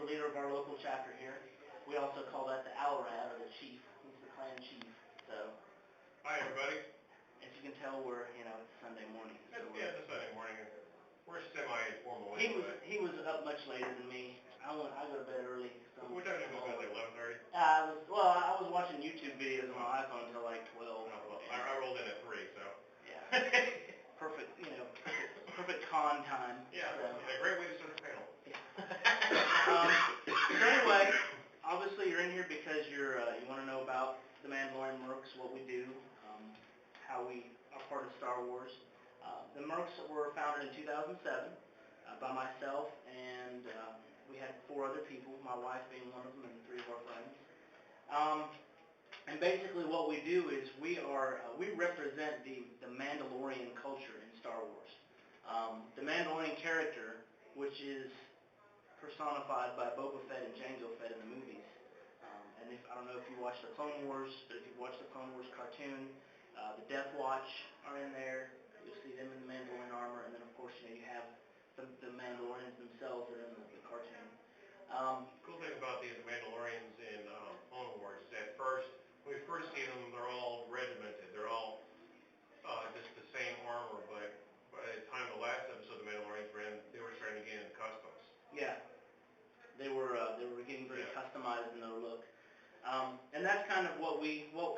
the leader of our local chapter here. We also call that the Alrad, or the chief. He's the clan chief. So. Hi, everybody. As you can tell, it's Sunday morning. So yeah, it's a Sunday morning. We're semi-informal. He was up much later than me. I go to bed early. So what time did you go to bed, like 11:30? I was watching YouTube videos on my iPhone until like 12. Oh, well, I rolled in at 3, so. Yeah. Perfect, perfect con time. Yeah, so. Yeah, great way to start a panel. So anyway, obviously you're in here because you want to know about the Mandalorian Mercs, what we do, how we are part of Star Wars. The Mercs were founded in 2007 by myself, and we had 4 other people, my wife being one of them, and 3 of our friends. And basically what we do is we represent the Mandalorian culture in Star Wars. The Mandalorian character, which is personified by Boba Fett and Jango Fett in the movies. And I don't know if you watched the Clone Wars, but if you watched the Clone Wars cartoon, the Death Watch are in there. You'll see them in the Mandalorian armor, and then of course you have the Mandalorians themselves that are in the cartoon. Cool thing about the Mandalorians in Clone Wars is that when we first see them, they're all regimented. They're all just the same armor, but by the time the last episode of the Mandalorians ran, they were starting to get into customs. Yeah, they were getting very customized in their look, and that's kind of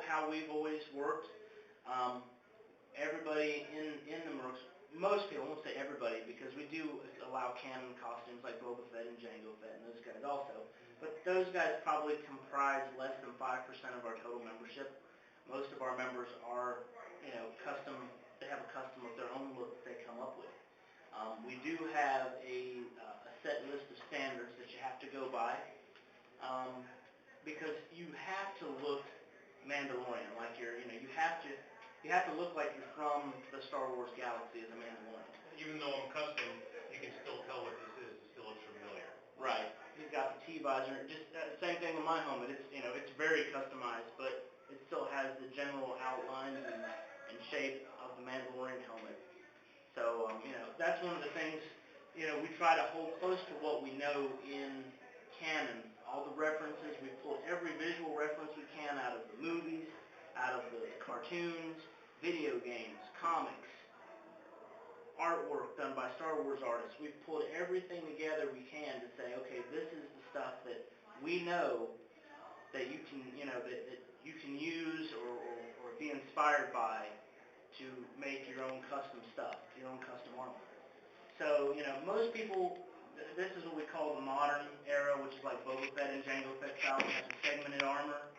how we've always worked. Everybody in the Mercs, most people, I won't say everybody, because we do allow canon costumes like Boba Fett and Jango Fett and those guys also. But those guys probably comprise less than 5% of our total membership. Most of our members are, custom. They have a custom of their own look that they come up with. We do have a set list of standards that you have to go by, because you have to look Mandalorian, like you have to look like you're from the Star Wars galaxy as a Mandalorian. Even though I'm custom, you can still tell what this is. It still looks familiar. Right. He's got the T-visor. Just same thing with my helmet. It's very customized, but it still has the general outlines and shape of the Mandalorian helmet. So, that's one of the things, we try to hold close to what we know in canon. All the references, we pull every visual reference we can out of the movies, out of the cartoons, video games, comics, artwork done by Star Wars artists. We've pulled everything together we can to say, okay, this is the stuff that we know that you can, that you can use or be inspired by to make your own custom stuff, your own custom armor. So, most people, this is what we call the modern era, which is like Boba Fett and Jango Fett style, which has the segmented armor.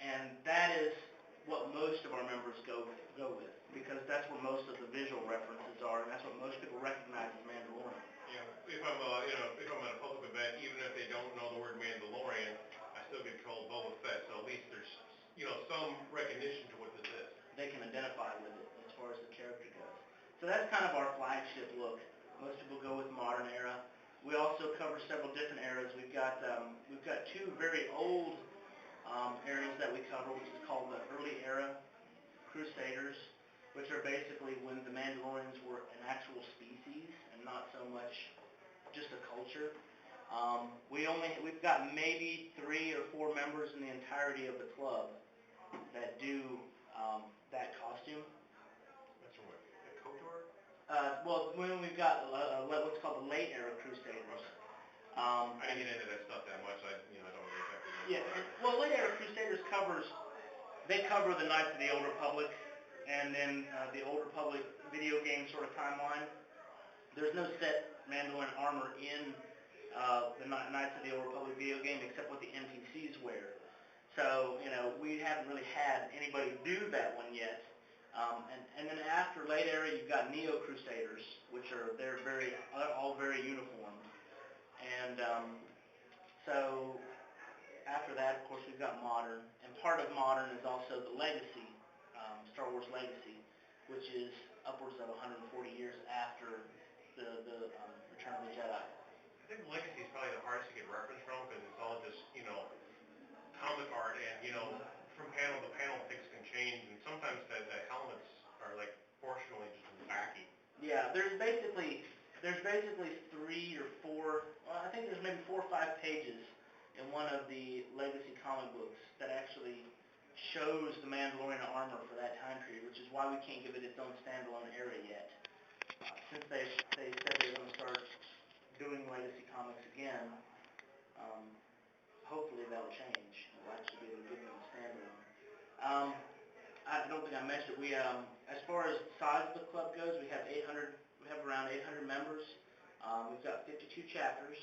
And that is what most of our members go with, because that's where most of the visual references are, and that's what most people recognize as Mandalorian. Yeah, if I'm at a public event, even if they don't know the word Mandalorian, I still get called Boba Fett, so at least there's, some recognition to what this is. They can identify with it as far as the character goes. So that's kind of our flagship look. Most people go with modern era. We also cover several different eras. We've got 2 very old areas that we cover, which is called the early era Crusaders, which are basically when the Mandalorians were an actual species and not so much just a culture. We've got maybe 3 or 4 members in the entirety of the club that do that costume. That's what, the KOTOR? Well, when we've got what's called the late era Crusaders. I didn't get into that stuff that much. I don't really exactly know. Yeah, well, late era Crusaders cover the Knights of the Old Republic, and then the Old Republic video game sort of timeline. There's no set Mandalorian armor in the Knights of the Old Republic video game except what the NPCs wear. So, we haven't really had anybody do that one yet. And then after late era, you've got Neo Crusaders, which they're all very uniformed. And so after that, of course, we've got modern, and part of modern is also the legacy, Star Wars Legacy, which is upwards of 140 years after the Return of the Jedi. I think Legacy is probably the hardest to get reference from because it's all just, comic art, and, from panel to panel things can change, and sometimes the helmets are like proportionally just wacky. Yeah, there's basically there's basically 3 or 4, well, I think there's maybe 4 or 5 pages in one of the legacy comic books that actually shows the Mandalorian armor for that time period, which is why we can't give it its own standalone area yet. Since they said they're going to start doing legacy comics again, hopefully that'll change. We'll actually be able to give them a standalone. I don't think I mentioned it. We, as far as size of the club goes, we have around 800 members. We've got 52 chapters.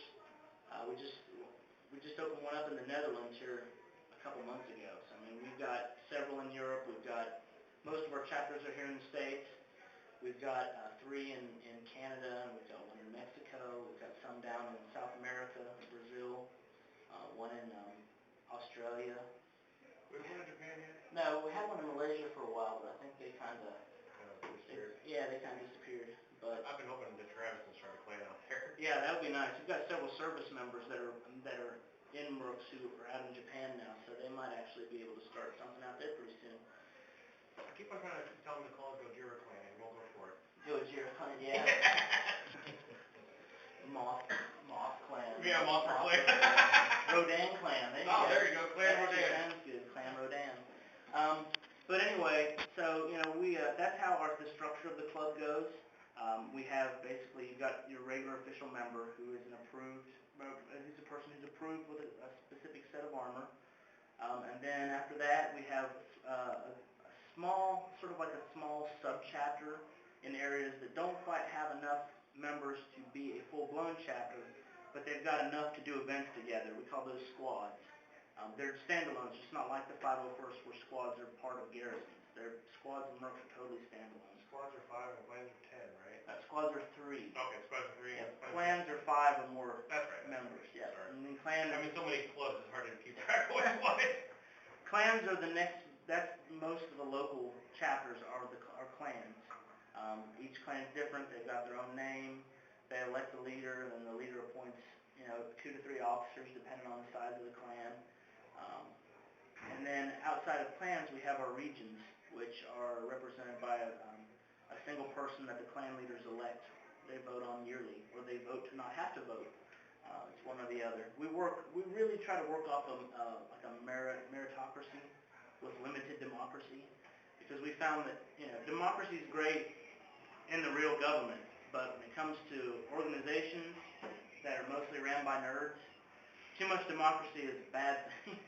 We just opened one up in the Netherlands here a couple months ago. So I mean, we've got several in Europe. We've got most of our chapters are here in the States. We've got 3 in Canada. We've got 1 in Mexico. We've got some down in South America, Brazil. 1 in Australia. We have one in Japan yet? No, we had one in Malaysia for a while, but I think they kind of Disappeared. they kind of disappeared. But I've been hoping that Travis can start a clan out there. yeah, that would be nice. We've got several service members that are in Mercs who are out in Japan now, so they might actually be able to start something out there pretty soon. I keep on trying to tell him to call it Gojira Clan, and he won't go for it. Gojira Clan, yeah. Moth Clan. Yeah, Moth Clan. Rodan Clan. There you go, Clan That Rodan. sounds good, Clan Rodan. But anyway, so we that's how the structure of the club goes. We have basically, you've got your regular official member who is he's a person who's approved with a specific set of armor. And then after that, we have a small, sort of like a small sub-chapter in areas that don't quite have enough members to be a full-blown chapter, but they've got enough to do events together. We call those squads. They're standalones, just not like the 501st where squads are part of garrisons. Their squads and Mercs are totally standalone. Squads are 5 and clans are 10, right? Squads are 3. Okay, squads are 3. Yeah, clans are 5 or more That's right. members. Yeah. Sorry. And then clans. I mean, so many clubs, it's hard to keep track of what. Clans are the next. That's most of the local chapters are clans. Each clan is different. They've got their own name. They elect the leader, and then the leader appoints 2 to 3 officers depending on the size of the clan. And then outside of clans, we have our regions, which are represented by a single person that the clan leaders elect. They vote on yearly, or they vote to not have to vote. It's one or the other. We really try to work off of like a meritocracy with limited democracy, because we found that democracy is great in the real government, but when it comes to organizations that are mostly ran by nerds, too much democracy is a bad thing.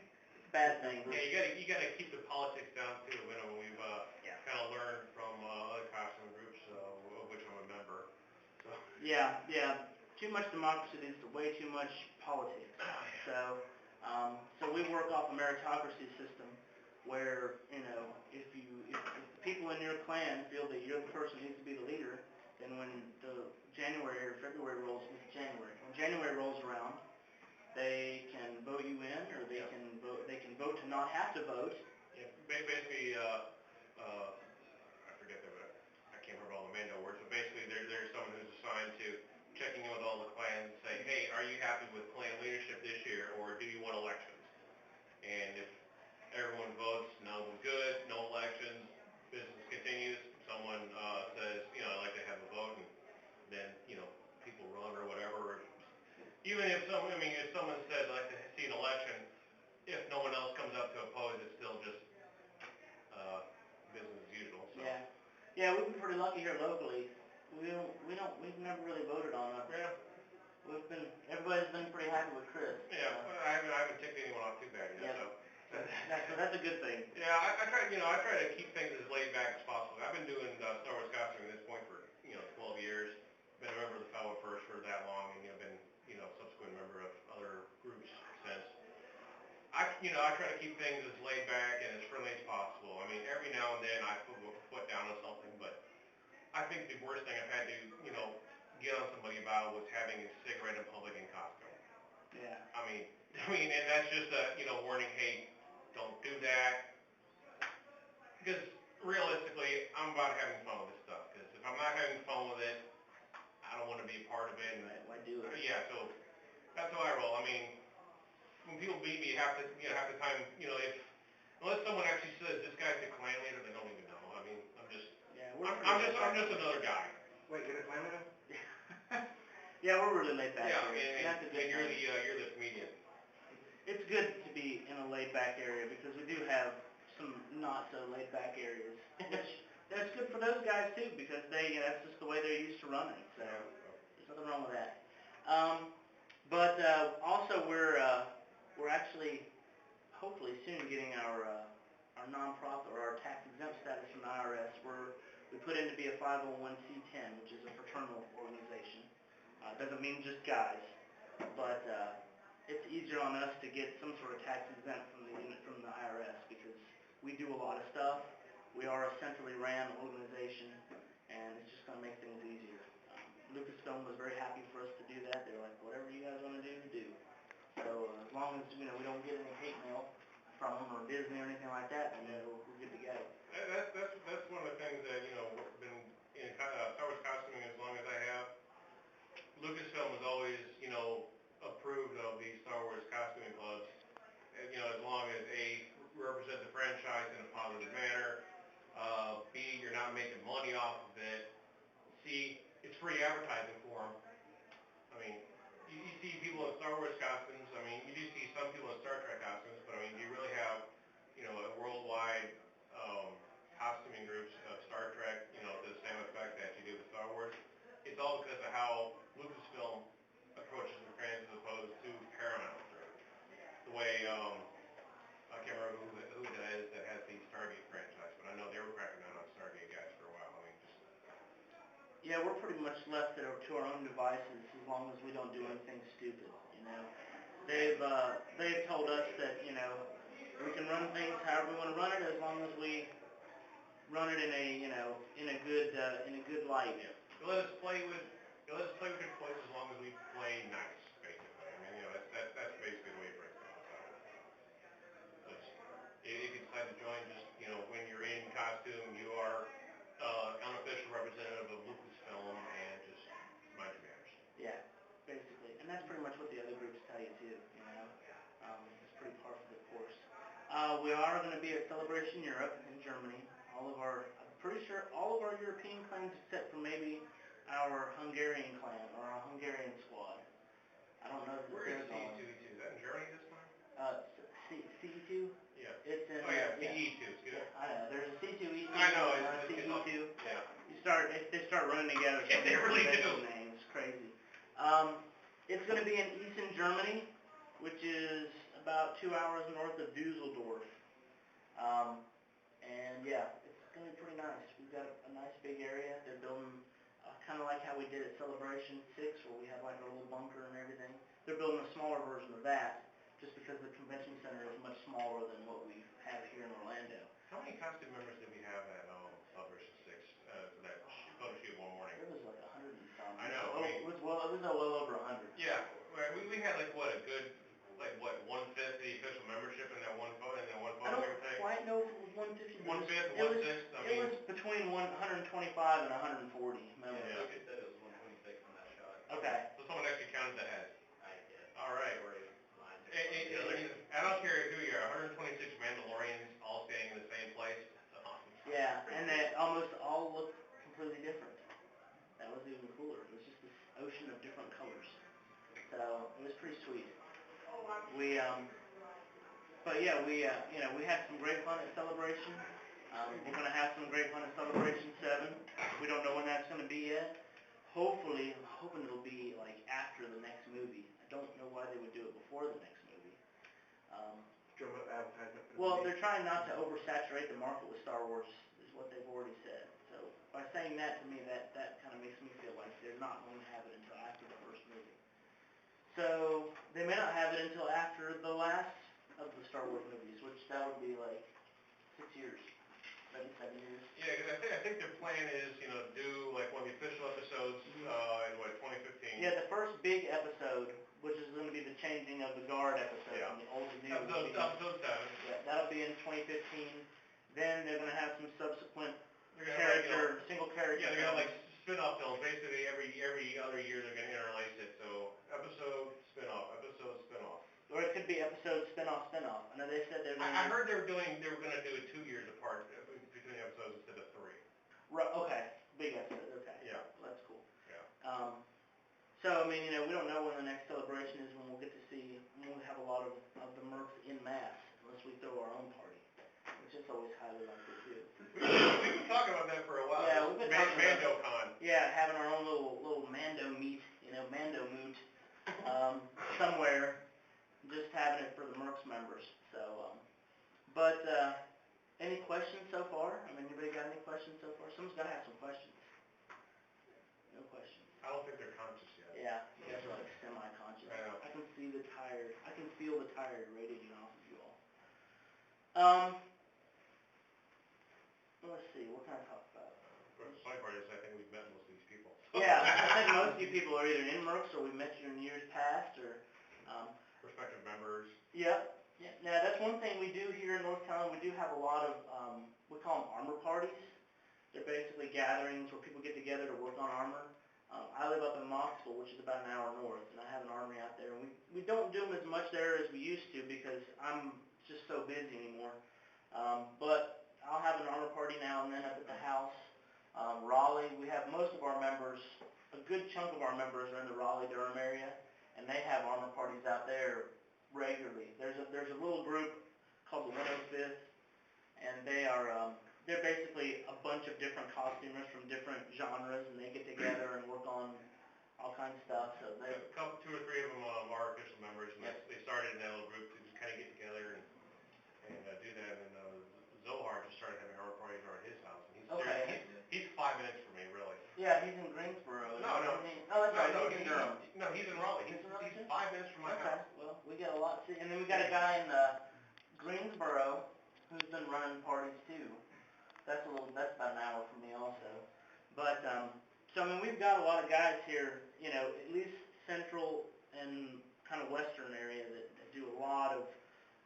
Bad thing. Yeah, you gotta keep the politics down too. We've kind of learned from other costume groups, of which I'm a member. So. Yeah. Too much democracy leads to way too much politics. So we work off a meritocracy system where if the people in your clan feel that you're the person who needs to be the leader, then when the January or February rolls with January, when January rolls around, they can vote you in, or they can vote to not have to vote. Yeah, basically, I forget I can't remember all the Mando words, but basically there's someone who's assigned to checking in with all the clans and say, hey, are you happy with clan leadership this year, or do you want elections? And if everyone votes, no, good, no elections, business continues. Someone says, I'd like to have a vote, and then, people run or whatever. Even if someone says I'd like to see an election, if no one else comes up to oppose, it's still just business as usual. So. Yeah, we've been pretty lucky here locally. We've never really voted on it. Yeah. Everybody's been pretty happy with Chris. Yeah, I haven't ticked anyone off too bad yet. Yeah. So. That's a good thing. Yeah, I try to keep things as laid back as possible. I've been doing Star Wars costuming at this point for 12 years. Been a member of the 501st for that long, and been subsequent member of other groups since. I try to keep things as laid back and as friendly as possible. I mean, every now and then I put a foot down on something, but I think the worst thing I've had to get on somebody about was having a cigarette in public in costume. Yeah. I mean, and that's just a warning. Hey, don't do that. Because realistically, I'm about having fun with this stuff. Because if I'm not having fun with it, I don't want to be a part of it. Right, why do it? Yeah, so that's how I roll. I mean, when people beat me half the time, if unless someone actually says this guy's the clan leader, they don't even know. I mean, I'm just another guy. Wait, you're the clan leader? Yeah, we're really laid back Yeah, here. and That's a good you're thing. you're the comedian. It's good to be in a laid back area because we do have some not so laid back areas. Which that's good for those guys too because that's just the way they're used to running. So there's nothing wrong with that. But also we're actually hopefully soon getting our nonprofit or our tax exempt status from the IRS. We put in to be a 501c10, which is a fraternal organization. Doesn't mean just guys, but it's easier on us to get some sort of tax exempt from the IRS because we do a lot of stuff. We are a centrally ran organization, and it's just going to make things easier. Lucasfilm was very happy for us to do that. They were like, whatever you guys want to do, do. So as long as we don't get any hate mail from them or Disney or anything like that, then we're good to go. That's one of the things that been in Star Wars costuming as long as I have. Lucasfilm has always approved of these Star Wars costuming clubs. As long as A, represent the franchise in a positive manner. B, you're not making money off of it. C, it's free advertising for them. I mean, you see people in Star Wars costumes. I mean, you do see some people in Star Trek costumes, but I mean, do you really have, a worldwide costuming groups of Star Trek, to the same effect that you do with Star Wars? It's all because of how Lucasfilm approaches the fans as opposed to Paramount. The way, I can't remember who that is that has the Stargate franchise, but I know they were cracking down on Stargate guys for a while. I mean, Yeah, we're pretty much left to our own devices as long as we don't do anything stupid, They've told us that, we can run things however we want to run it as long as we run it in a good light. Yeah. You let us play with your toys as long as we play nice, basically. I mean, that's basically the way it breaks down. So if you decide to join, just when you're in costume, you are unofficial representative of Lucasfilm, and just mind your manners. Yeah, basically, and that's pretty much what the other groups tell you too. It's pretty par for the course. We are going to be at Celebration Europe in Germany. I'm pretty sure all of our European clans except for maybe our Hungarian clan or our Hungarian squad. I don't know if Where they're is going. CE2? Is that in Germany this time? CE2? Yeah. It's in. CE2. It's good. Yeah, I know. There's a C2E2 I know. and a CE2. Yeah. They start running together. Yeah, they really do. Names, crazy. It's going to be in Essen, Germany, which is about 2 hours north of Dusseldorf. And yeah, it's going to be pretty nice. We've got a nice big area. They're building kind of like how we did at Celebration 6, where we have like a little bunker and everything. They're building a smaller version of that, just because the convention center is much smaller than what we have here in Orlando. How many costume members did we have at Celebration 6 for that photo shoot one morning? It was like 100 and something. I know. It was well over 100. Yeah, we had like what, a good, like what, 1/5 the official membership in that one photo, I don't quite know if it was 150. 1/5, 1/6. It was between 125 and 140 members. Yeah. Lucas said it was 126 on that shot. Okay. So someone actually counted the head. I did. All right. I don't care who you are, 126 Mandalorians all staying in the same place. That's awesome. Yeah, and they almost all look completely different. That was even cooler. It was just this ocean of different colors. So it was pretty sweet. But yeah, we had some great fun at Celebration. We're going to have some great fun at Celebration 7. We don't know when that's going to be yet. Hopefully, I'm hoping it'll be like after the next movie. I don't know why they would do it before the next movie. Well, they're trying not to oversaturate the market with Star Wars, is what they've already said. So by saying that, to me, that kind of makes me feel like they're not going to have it until after the first movie. So they may not have it until after the last of the Star Wars movies, which that would be like 6 years, maybe 7 years. Yeah, because I think their plan is, do like one of the official episodes in 2015. Yeah, the first big episode, which is going to be the changing of the guard episode from the old to new. Episode 7. Yeah, that'll be in 2015. Then they're going to have some subsequent single character. Yeah, they're going to have like spin-off films. Basically, every other year they're going to interlace it. So episode, spin-off, episode, spin-off. Or it could be episode, spin-off, spin-off. I know they said they're going to... I heard they were going to do it 2 years apart between episodes instead of 3. Right, okay. Big episode, okay. Yeah. Well, that's cool. Yeah. So, I mean, you know, we don't know when the next celebration is, when we'll get to see, when we have a lot of the Mercs in mass, unless we throw our own party, which is always highly likely too. We've been talking about that for a while. Yeah, we've been talking about Mando Con. Yeah, having our own little Mando meet, you know, Mando moot, somewhere, just having it for the Mercs members, so, any questions so far? I mean, anybody got any questions so far? Someone's gotta have some questions. No questions. I don't think they're conscious yet. Yeah, you guys are like semi-conscious. I know. I can see the tired, I can feel the tired radiating off of you all. Let's see, what can I talk about? The funny part is, I think we've met most of these people. Yeah, I think most of you people are either in Mercs or we met you in years past, or, Prospective members. yeah. Yeah, now that's one thing we do here in North Carolina. We do have a lot of, we call them armor parties. They're basically gatherings where people get together to work on armor. I live up in Moxville, which is about an hour north, and I have an armory out there. And we don't do them as much there as we used to because I'm just so busy anymore. But I'll have an armor party now and then up at the house. Raleigh, we have most of our members, a good chunk of our members are in the Raleigh-Durham area, and they have armor parties out there regularly. There's a little group called the 105th, and they're basically a bunch of different costumers from different genres, and they get together and work on all kinds of stuff. So they, Two or three of them are official members, and Yep. they started in that little group to just kind of get together and do that. And Zohar just started having armor parties around his house, and he's 5 minutes from me, really. yeah, he's in Greensboro. No. Oh, that's right. He's in Durham. He's in Raleigh. He's in Raleigh He's too? 5 minutes from my Okay, house. well, we get a lot. See, and then we got a guy in Greensboro who's been running parties too. That's about an hour from me also. But so I mean, we've got a lot of guys here, you know, at least central and kind of western area that do a lot of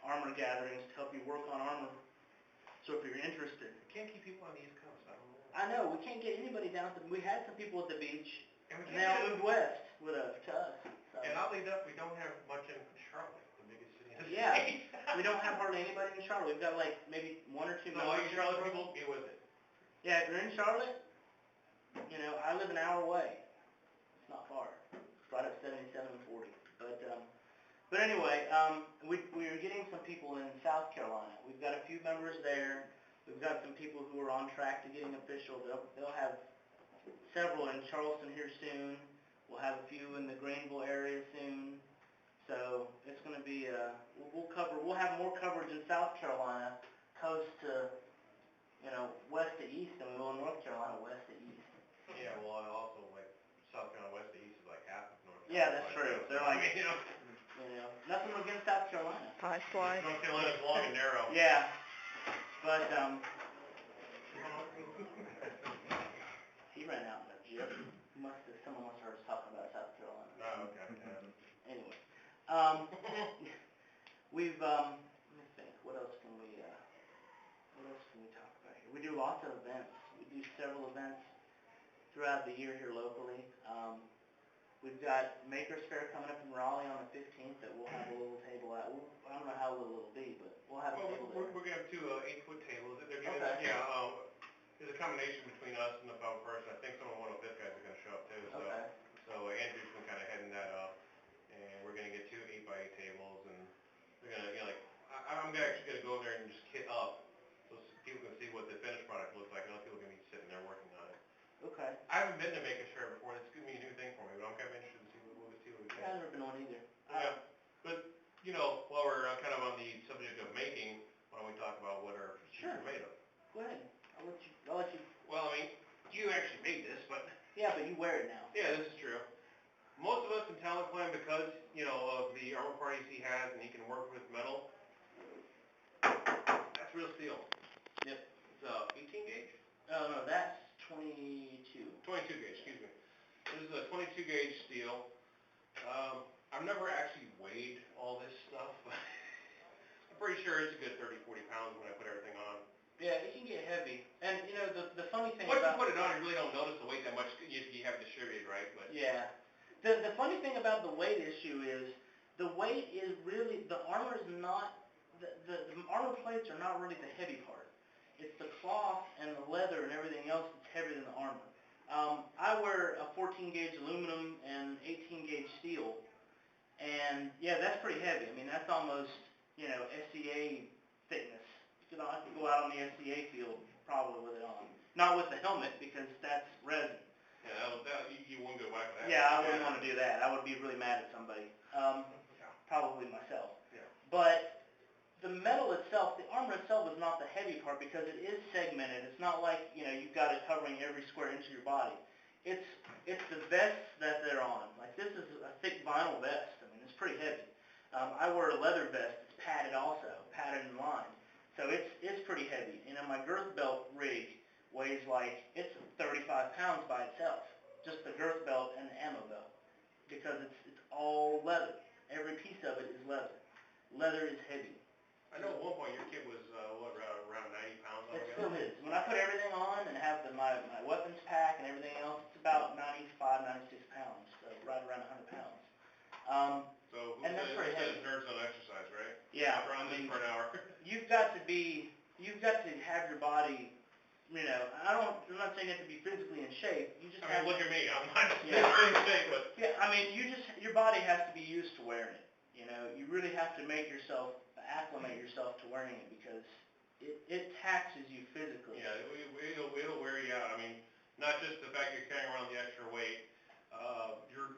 armor gatherings to help you work on armor. So if you're interested, We can't keep people on the East Coast. I don't know. I know we can't get anybody down. We had some people at the beach, And we and they all can't moved west with to us. So. And oddly enough, we don't have much in Charlotte, the biggest city in the Yeah. state. We don't have hardly anybody in Charlotte. We've got like maybe one or two So all members you in Charlotte Charlotte. people, get with it. Yeah, if you're in Charlotte, you know, I live an hour away. It's not far. It's right at 77 and 40. But anyway, we're getting some people in South Carolina. We've got a few members there. We've got some people who are on track to getting official. They'll have several in Charleston here soon. We'll have a few in the Greenville area soon. So it's going to be, we'll have more coverage in South Carolina, coast to, you know, west to east, than we will in North Carolina, west to east. Yeah, well, I also, like, South Carolina west to east is like half of North Carolina. Yeah, that's true. They're like, I mean, you know, nothing against South Carolina. Hi, Sly. North Carolina's long and narrow. Yeah, but, he ran out in a jiff. Someone must have heard us talking about South Carolina. Oh, okay, yeah. Anyway, we've, let me think, what else can we talk about here? We do lots of events. We do several events throughout the year here locally. We've got Maker's Fair coming up in Raleigh on the 15th that we'll have a little table at. I don't know how little it'll be, but we'll have a table there. We're gonna have two 8-foot tables. They're gonna, Okay. yeah, there's a combination between us and the Power Person. I think some of the 105th guys are gonna show up too, so. Okay. So Andrew's been kinda heading that up, and we're gonna get two 8x8 tables, and they're gonna, you know, like, I'm actually gonna go over there and just kit up, so people can see what the finished product looks like, and other people are gonna be sitting there working on it. Okay. I haven't been to Maker's Fair before, and it's gonna be a new thing for me, but I'm kinda interested to see what we Yeah, I've never been on either. Yeah, but, you know, while we're kind of on the subject of making, why don't we talk about what our shoes Sure. are made of? Go ahead. I'll let you. Well, I mean, you actually made this, but... Yeah, but you wear it now. Yeah, this is true. Most of us in Talent Clan, because, you know, of the armor parties he has and he can work with metal, that's real steel. Yep. It's 18 gauge? Oh, no, that's 22. 22 gauge, excuse me. This is a 22 gauge steel. I've never actually weighed all this stuff, but I'm pretty sure it's a good 30, 40 pounds when I put everything on. Yeah, it can get heavy. And, you know, the funny thing Once you about... put it on, you really don't notice the weight that much if you have it distributed, right? But Yeah. The funny thing about the weight issue is, the weight is really, the armor is not, the armor plates are not really the heavy part. It's the cloth and the leather and everything else that's heavier than the armor. I wear a 14 gauge aluminum and 18 gauge steel, and yeah, that's pretty heavy. I mean, that's almost, you know, SCA thickness. You know, I could go out on the SCA field probably with it on. Not with the helmet, because that's resin. Yeah, you wouldn't go whack with that. Yeah, I wouldn't want to do that. I would be really mad at somebody. Probably myself. Yeah. But the metal itself, the armor itself is not the heavy part because it is segmented. It's not like, you know, you've got it covering every square inch of your body. It's the vests that they're on. Like, this is a thick vinyl vest. I mean, it's pretty heavy. I wear a leather vest. It's padded also, padded and lined. So it's pretty heavy. And then my girth belt rig weighs like, it's 35 pounds by itself. Just the girth belt and the ammo belt. Because it's all leather. Every piece of it is leather. Leather is heavy. I know at one point your kit was, around 90 pounds It altogether? still is. When I put everything on and have my weapons pack and everything else, it's about 95, 96 pounds. So right around 100 pounds. So And that's pretty heavy. nerves on exercise, right? Yeah. Walk around this for an hour. You've got to have your body, you know, I'm not saying you have to be physically in shape. You just look at me, I'm not in Yeah. shape, but... Yeah, I mean, your body has to be used to wearing it. You know, you really have to acclimate yourself to wearing it because it taxes you physically. Yeah, it'll wear you out. I mean, not just the fact you're carrying around the extra weight,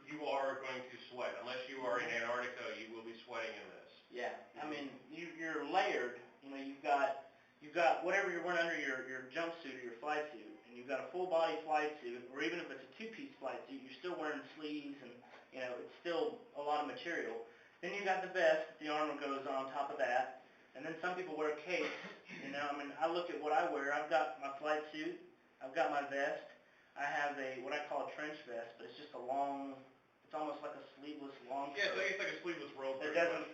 you are going to sweat. Unless you are in Antarctica, you will be sweating in this. Yeah, I mean, you're layered. You know, you've got whatever you're wearing under your jumpsuit or your flight suit, and you've got a full body flight suit, or even if it's a two-piece flight suit, you're still wearing sleeves, and you know, it's still a lot of material. Then you got the vest, the armor goes on top of that, and then some people wear capes. You know, I mean, I look at what I wear. I've got my flight suit, I've got my vest, I have what I call a trench vest, but it's just a long, it's almost like a sleeveless long Yeah, skirt. it's like a sleeveless robe. It doesn't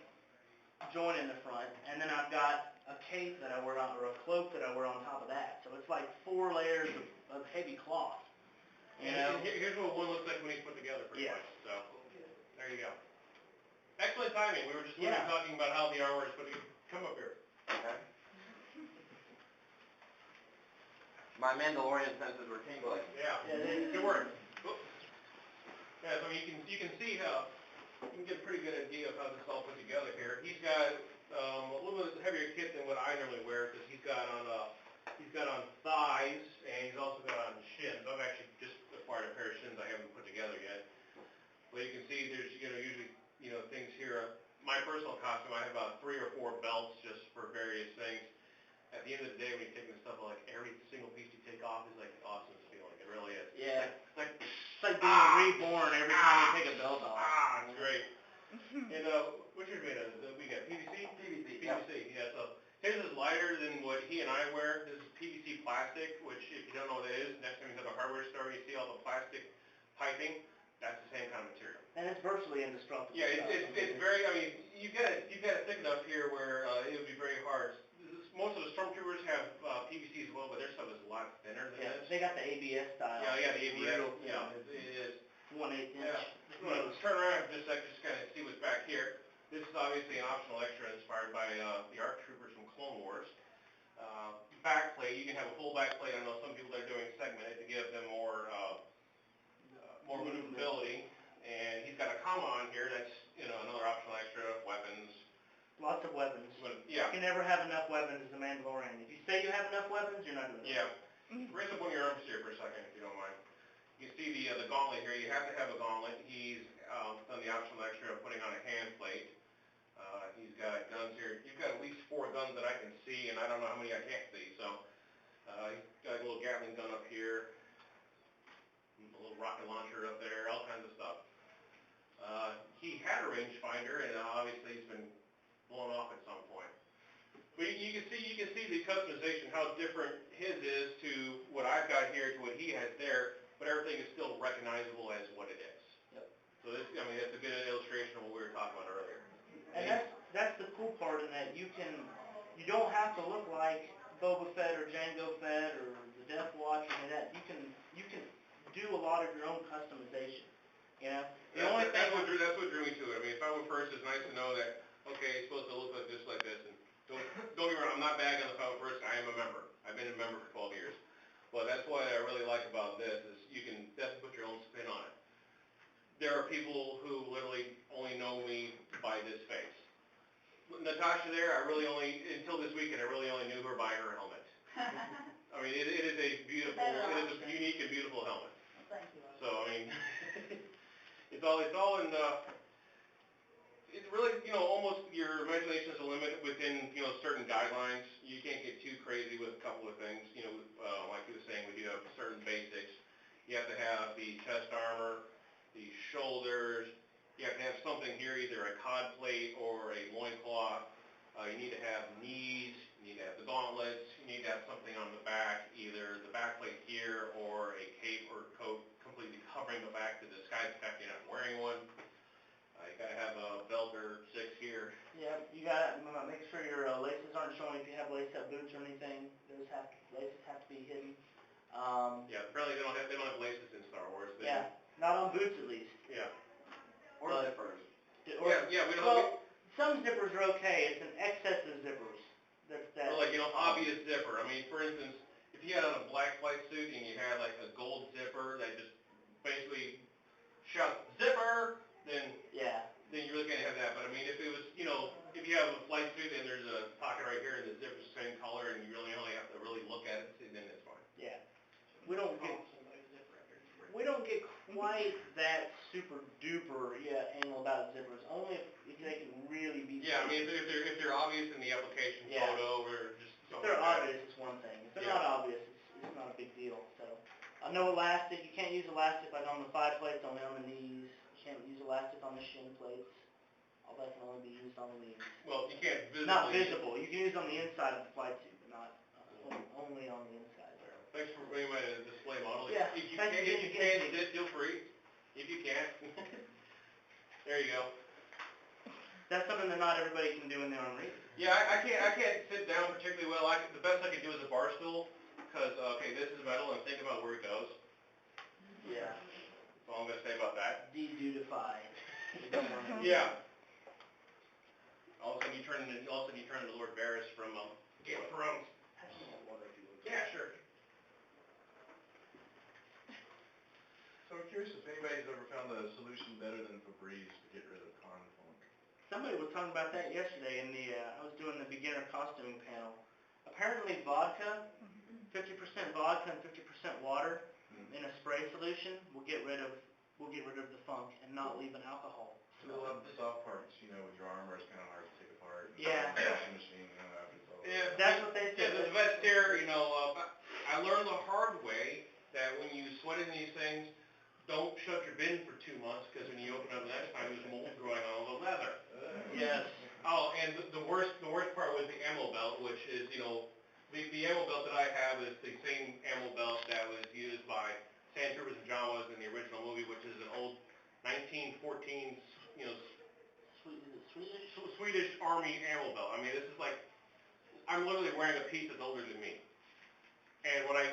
join in the front, and then I've got a cape that I wear on, or a cloak that I wear on top of that. So it's like 4 layers of heavy cloth. You know? And here's what one looks like when he's put together, pretty Yes. much. So there you go. Excellent timing. We were just Yeah. talking about how the armor is put together. Come up here. Okay. My Mandalorian senses were tingling. Yeah. Good work. Oops. Yeah, so you can see how you can get a pretty good idea of how this is all put together here. He's got a little bit heavier kit than what I normally wear because he's got on thighs and he's also got on shins. I've actually just acquired a pair of shins I haven't put together yet. But you can see there's usually things here. My personal costume, I have about 3 or 4 belts just for various things. At the end of the day, when you're taking this stuff, like every single piece you take off is like the awesomest feeling. It really is. Yeah. It's like being reborn every time you take a belt off. It's great. And what's yours made of? We got PVC? PVC. PVC, yeah. So his is lighter than what he and I wear. This is PVC plastic, which if you don't know what it is, next time you go to the hardware store, you see all the plastic piping. That's the same kind of material. And it's virtually indestructible. Yeah, it's very. I mean, you've got it thick enough here where it would be very hard. Most of the stormtroopers have PVC as well, but their stuff is a lot thinner than this. They got the ABS style. Yeah, the ABS. Real, It is. 1/8 inch. Yeah. Well, turn around just kind of see what's back here. This is obviously an optional extra inspired by the ARC troopers from Clone Wars. Backplate, you can have a full backplate. I know some people that are doing segmented to give them more maneuverability. And he's got a comma on here. That's another optional extra. Weapons. Lots of weapons. Yeah. You can never have enough weapons as a Mandalorian. If you say you have enough weapons, you're not doing it. Yeah. Raise up one of your arms here for a second, if you don't mind. You can see the gauntlet here. You have to have a gauntlet. He's done the optional extra of putting on a hand plate. He's got guns here. You've got at least 4 guns that I can see, and I don't know how many I can't see. So he's got a little Gatling gun up here, a little rocket launcher up there, all kinds of stuff. He had a rangefinder, and obviously he's been blown off at some point. But you can see the customization, how different his is to what I've got here to what he has there, but everything is still recognizable as what it is. Yep. So that's a good illustration of what we were talking about earlier. And that's the cool part in that you don't have to look like Boba Fett or Jango Fett or the Death Watch or any of that. You can do a lot of your own customization. You know? That's what drew me to it. I mean, if I were first, it's nice to know that, okay, it's supposed to look like this, and don't get me wrong, I'm not bagging on the Power First, I am a member. I've been a member for 12 years. But that's what I really like about this is you can definitely put your own spin on it. There are people who literally only know me by this face. Natasha there, until this weekend, I really only knew her by her helmet. I mean, it is a beautiful, it is a unique and beautiful helmet. Well, thank you. So, I mean, it's all in, it's really, almost your imagination is a limit within, certain guidelines. You can't get too crazy with a couple of things, like he was saying, we do have certain basics. You have to have the chest armor, the shoulders, you have to have something here, either a cod plate or a loincloth. You need to have knees, you need to have the gauntlets, you need to have something on the back, either the back plate here or a cape or coat completely covering the back to disguise the fact you're not wearing one. You gotta have a belt or 6 here. Yeah, you gotta make sure your laces aren't showing. If you have lace-up boots or anything, laces have to be hidden. Yeah, apparently they don't have laces in Star Wars. Yeah, not on boots at least. Yeah. Or zippers. Yeah, we don't. Well, some zippers are okay. It's an excess of zippers. Or like, obvious zipper. I mean, for instance, if you had on a black flight suit and you had like a gold zipper that just basically shouts zipper, then you really can't have that. But I mean, if it was, if you have a flight suit and there's a pocket right here and the zipper's the same color and you really only have to really look at it, then it's fine. Yeah. We don't get quite that super duper anal about zippers. Only if they can really be. Yeah, I mean, if they're obvious in the application photo or just. If they're obvious, it's one thing. If they're not obvious, it's not a big deal. So, no elastic. You can't use elastic like on the thigh plates, only on the knees. You can't use elastic on the shin plates. All that can only be used on the knees. Well, you can't visibly. Not visible. You can use it on the inside of the flight suit, but not only on the inside. Thanks for bringing my display model. Yeah. If you can sit, feel free. If you can't, there you go. That's something that not everybody can do in the Army. Yeah, I can't sit down particularly well. The best I can do is a bar stool, because this is metal and think about where it goes. Yeah. That's all I'm gonna say about that. De-dudify. Yeah. All of a sudden you turn into Lord Varys from Game of Thrones. Yeah, sure. So I'm curious if anybody's ever found a solution better than Febreze to get rid of con funk. Somebody was talking about that yesterday in the, I was doing the beginner costuming panel. Apparently vodka, 50% vodka and 50% water in a spray solution will get rid of the funk and not leave an alcohol Fill up the soft parts, with your armor, it's kind of hard to take apart. Yeah. Washing machine, after it's all Yeah. That's what they said. Yeah, the vest here, I learned the hard way that when you sweat in these things, don't shut your bin for 2 months, because when you open up the next time, there's mold growing on the leather. Yes. Oh, and the worst part was the ammo belt, which is, the ammo belt that I have is the same ammo belt that was used by Sandtroopers and Jawas in the original movie, which is an old 1914, Swedish Army ammo belt. I mean, this is like, I'm literally wearing a piece that's older than me. And when I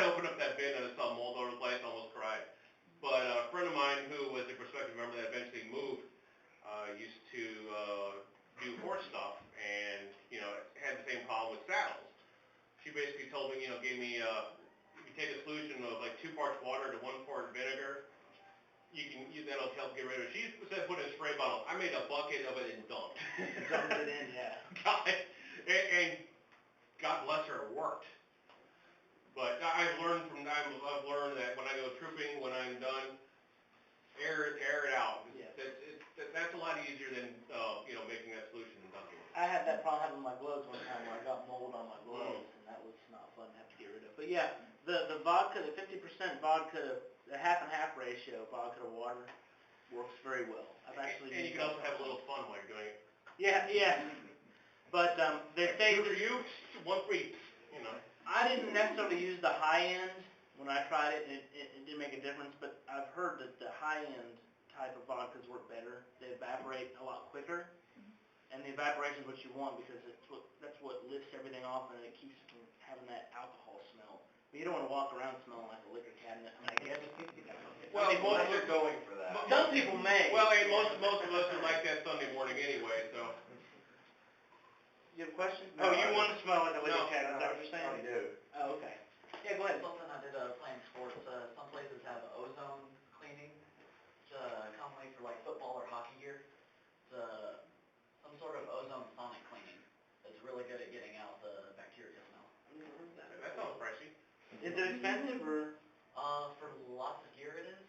opened up that bin and I saw mold over the place, I almost cried. But a friend of mine who was a prospective member that eventually moved, used to do horse stuff and, had the same problem with saddles. She basically told me, gave me, if you take a solution of like 2 parts water to 1 part vinegar, that'll help get rid of it. She said put in a spray bottle. I made a bucket of it and dumped. Dumped it in, yeah. And God bless her, it worked. But I've learned that when I go trooping, when I'm done, air it out. Yeah. That's a lot easier than making that solution and dumping it. I had that problem having my gloves one time where I got mold on my gloves, and that was not fun to have to get rid of. But yeah, the vodka, the 50% vodka, the half and half ratio vodka to water works very well. I've actually. And you can also have a little fun while you're doing it. Yeah. But they say 2 for you, 1 for each. I didn't necessarily use the high end when I tried it. It didn't make a difference, but I've heard that the high end type of vodkas work better. They evaporate a lot quicker, and the evaporation is what you want because that's what lifts everything off and it keeps from having that alcohol smell. But you don't want to walk around smelling like a liquor cabinet. I mean, I guess. Well, most are going for that. Some people may. Well, and most of us are like that Sunday morning anyway, so. You have a question? No, You I want to smell like a liquor No. cabinet, is that what you're saying? I do. Oh, okay. Yeah, go ahead. Something I did playing sports. Some places have ozone cleaning, commonly for like football or hockey gear. It's some sort of ozone sonic cleaning. It's really good at getting out the bacteria smell. That sounds pricey. Is it expensive or? For lots of gear it is.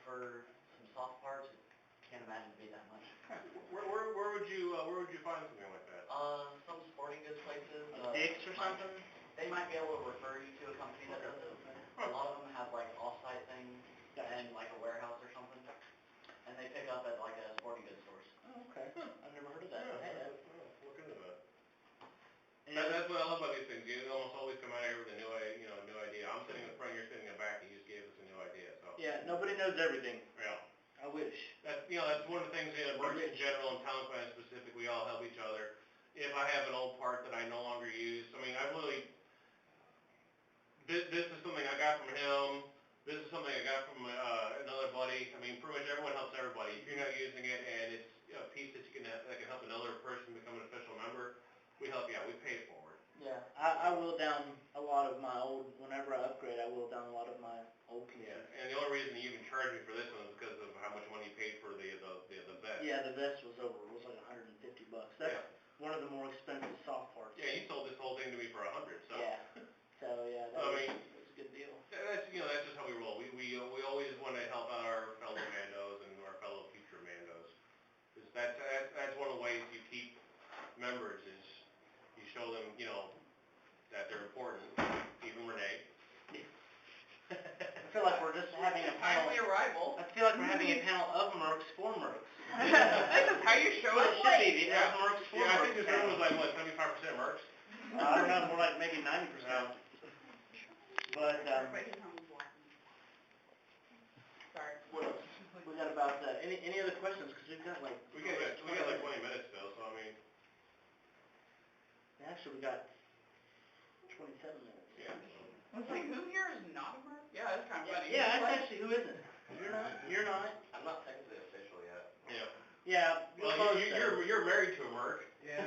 For some soft parts, can't imagine it be that much. Where would you find something like that? Some sporting goods places. Dick's or something? They might be able to refer you to a company that does it. A lot of them have like off-site things and like a warehouse or something, and they pick up at like a sporting goods stores. Oh, okay. I've never heard of that. Yeah, look into that. That's what I love about these things. You almost always come out here with a new idea. I'm sitting in the front, you're sitting in the back, and you just gave us a new idea. So. Yeah, nobody knows everything. Yeah. I wish. That's one of the things in Mercs in general and town plan specific. We all help each other. If I have an old part that I no longer use, I mean, I really. This is something I got from him. This is something I got from another buddy. I mean, pretty much everyone helps everybody. If you're not using it and it's a piece that that can help another person become an official member, we help you out. We pay it forward. Yeah, I will down a lot of my old, whenever I upgrade, I will down a lot of my old pieces. Yeah, and the only reason you even charge me for this one is because of how much money you paid for the vest. Yeah, the vest was like $150. That's one of the more expensive soft parts. Yeah, you sold this whole thing to me for $100, so. Yeah, so yeah, that was a good deal. That's just how we roll. We always want to help out our fellow Mandos and our fellow future Mandos. That's one of the ways you keep members is you show them, that they're important, even Renee. I feel like we're just having a panel. Timely arrival. I feel like we're having a panel of Mercs for Mercs. This is how you show Well, it. it should be, because Mercs for Yeah, I Mercs. think this room was like, what, 75% Mercs? I don't know, more like maybe 90%. But, Everybody's home watching. Sorry. what else? We got about, any other questions? Because we've got like... We got like 20 minutes still, so I mean... Actually, we got 27 minutes. Yeah. I was like, who here is not a Merc? Yeah, that's kind of funny. Yeah, that's actually, who isn't? You're not. I'm not technically official yet. Yeah. Yeah, Well, you're married to a Merc. Yeah.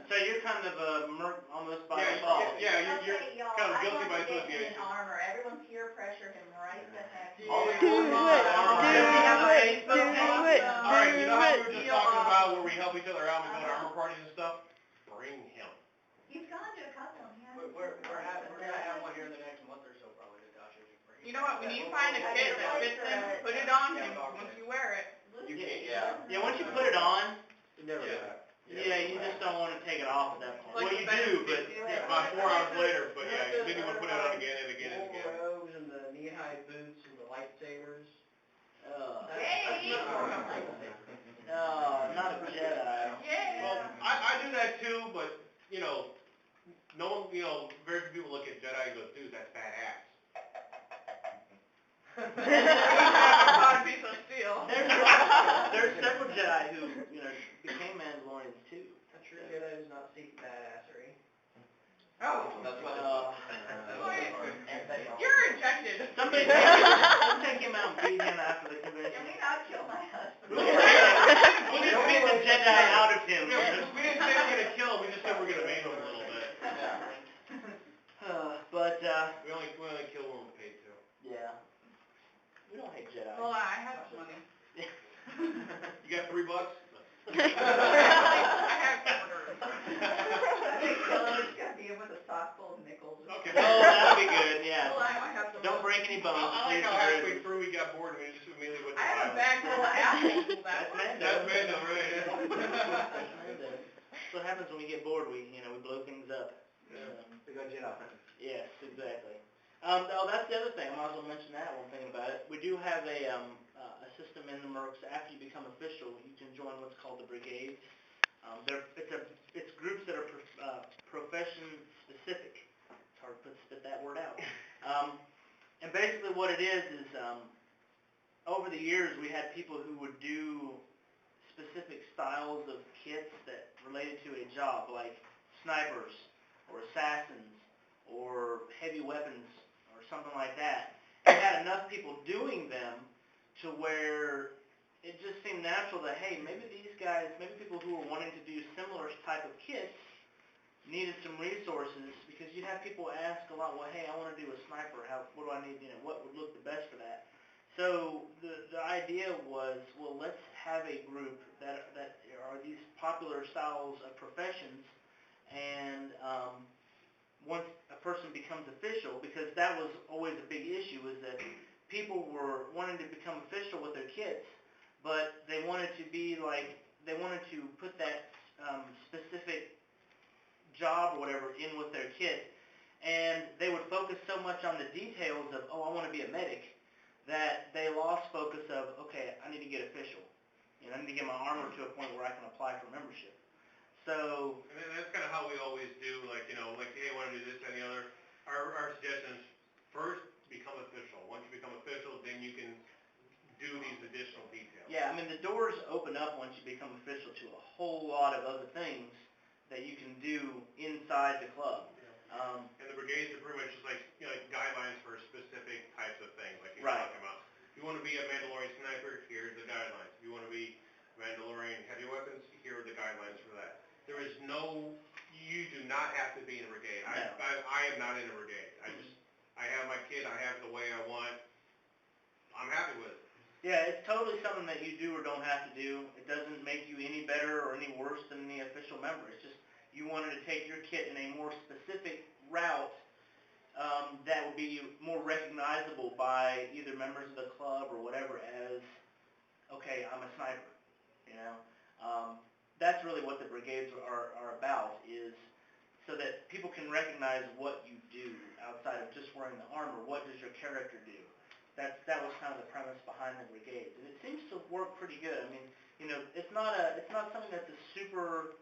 So you're kind of a Merc almost by default. Yeah, you're Okay, y'all, kind of I guilty want by to get him association. in armor. Everyone peer pressure him right the heck. All the Do cool it, do it. Alright, you know how we were just talking about where we help each other out, we go to armor parties and stuff? Bring him. He's gone to a couple, and he hasn't. We're gonna have one here in the next month or so probably to Josh. You know what? When you find a kit that fits him, put it on him once you wear it. You can't, Yeah, once you put it on, Yeah. you just don't want to take it off at that point. Like Well, you the do, best but... Yeah, about 4 hours later, but yeah, then you want to put it on again and again and again. Robes and the knee-high boots and the lightsabers. Yay! No, not a Jedi. Yay! Well, I do that too, but, no one, very few people look at Jedi and go, dude, that's badass. God, piece of steel. There's several Jedi who, became Mandalorians too. A true Jedi does not seek badassery. Oh, That's what you're ejected. Somebody take him out and beat him after the convention. Can we not kill my husband? We'll just beat the Jedi out of him. We didn't say we're gonna kill him, we just said we're gonna maim him a little bit. But, We only kill when we're paid to. yeah. We don't hate Jedi. Well, I have some money. You got $3? I have quarters. It's gonna be with a sock full of nickels. Okay. Oh, that'll be good, yeah. Well, I might have some. Don't break any bones. I like please, how the halfway grizzlies. through we got bored and we just immediately went to I have a violence. bag full of apples. That's Mando. That's Mando, right? That's Mando. That's what happens when we get bored. We blow things up. We go Jedi. Yes, exactly. That's the other thing. I might as well mention that while I'm thinking about it. We do have a system in the Mercs. After you become official, you can join what's called the brigades. It's groups that are profession specific. It's hard to spit that word out. And basically what it is over the years we had people who would do specific styles of kits that related to a job, like snipers or assassins or heavy weapons or something like that. You had enough people doing them to where it just seemed natural that, hey, maybe these guys, maybe people who are wanting to do similar type of kits needed some resources, because you'd have people ask a lot, well, hey, I want to do a sniper, what do I need, what would look the best for that? So the idea was, well, let's have a group that are these popular styles of professions, and once a person becomes official, because that was always a big issue, is that people were wanting to become official with their kids, but they wanted to put that specific job or whatever in with their kid, and they would focus so much on the details of, oh, I want to be a medic, that they lost focus of, okay, I need to get official. I need to get my armor to a point where I can apply for membership. So... And then that's kind of how we always do, like, hey, I want to do this and the other. Our suggestion is, first, become official. Once you become official, then you can do these additional details. Yeah, the doors open up once you become official to a whole lot of other things that you can do inside the club. And the brigades are pretty much just like, guidelines for specific types of things, like you're Right. talking about. If you want to be a Mandalorian sniper, here's the guidelines. If you want to be Mandalorian heavy weapons, here are the guidelines for that. There is you do not have to be in a brigade. No. I am not in a brigade. I have my kid, I have it the way I want. I'm happy with it. Yeah, it's totally something that you do or don't have to do. It doesn't make you any better or any worse than any official member. It's just you wanted to take your kit in a more specific route that would be more recognizable by either members of the club or whatever as, okay, I'm a sniper, That's really what the brigades are about, is so that people can recognize what you do outside of just wearing the armor. What does your character do? That was kind of the premise behind the brigades, and it seems to work pretty good. It's not something that's a super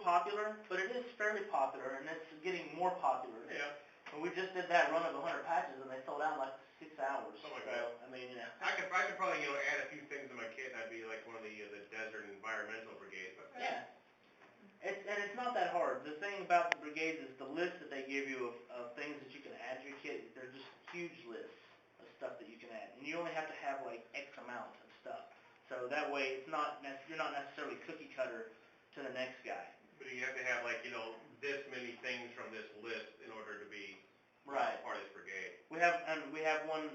popular, but it is fairly popular, and it's getting more popular. Yeah. And we just did that run of 100 patches, and they sold out in like 6 hours. Something like that. I could probably add a few things in my kit, and I'd be like one of the desert environmental brigades. But, yeah. It's not that hard. The thing about the brigades is the list that they give you of things that you can add to your kit. They're just huge lists of stuff that you can add, and you only have to have like X amount of stuff. So that way, you're not necessarily cookie cutter to the next guy. But you have to have this many things from this list in order to be Right. part of this brigade. We have one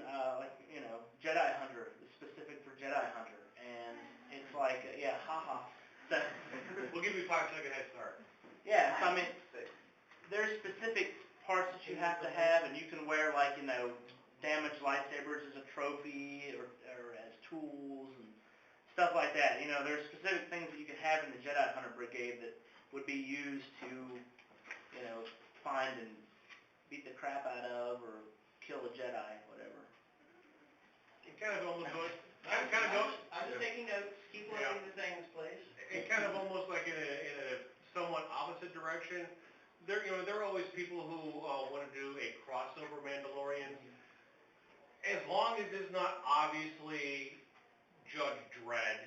Jedi Hunter, specific for Jedi Hunter, and it's like haha. So, We'll give you a 5-second head start. yeah, so there's specific parts that you have to have, and you can wear damaged lightsabers as a trophy or as tools and stuff like that. There's specific things that you can have in the Jedi Hunter Brigade that would be used to, find and beat the crap out of or kill a Jedi, whatever. It kind of almost goes... I'm just taking notes, keep looking the things, please. It kind of almost like in a somewhat opposite direction. There are always people who want to do a crossover Mandalorian. As long as it's not obviously Judge Dredd.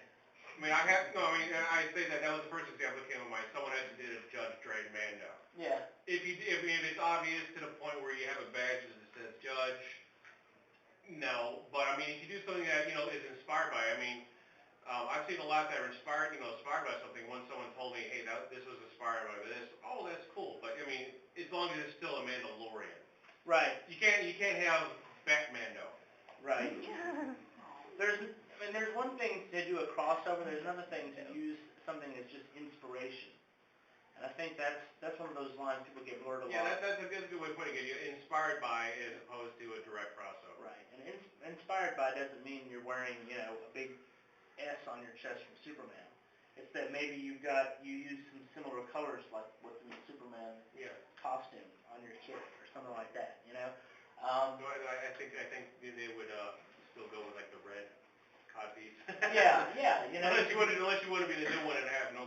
I say that was the first example that came to mind. Someone actually did a Judge Dredd Mando. Yeah. If it's obvious to the point where you have a badge that says Judge, no. But if you do something that is inspired by, I've seen a lot that are inspired by something. When someone told me, hey, this was inspired by this, oh, that's cool. But as long as it's still a Mandalorian. Right. You can't have Batmando. Right. There's one thing to do a crossover. There's another thing to use something as just inspiration. And I think that's one of those lines people get blurred a lot. Yeah, that's a good way of putting it. You're inspired by as opposed to a direct crossover. Right. And inspired by doesn't mean you're wearing, a big S on your chest from Superman. It's that maybe you use some similar colors like what's in the Superman costume on your kit or something like that, I think they would still go with the red codpiece. Yeah. Unless you want to be the new one and have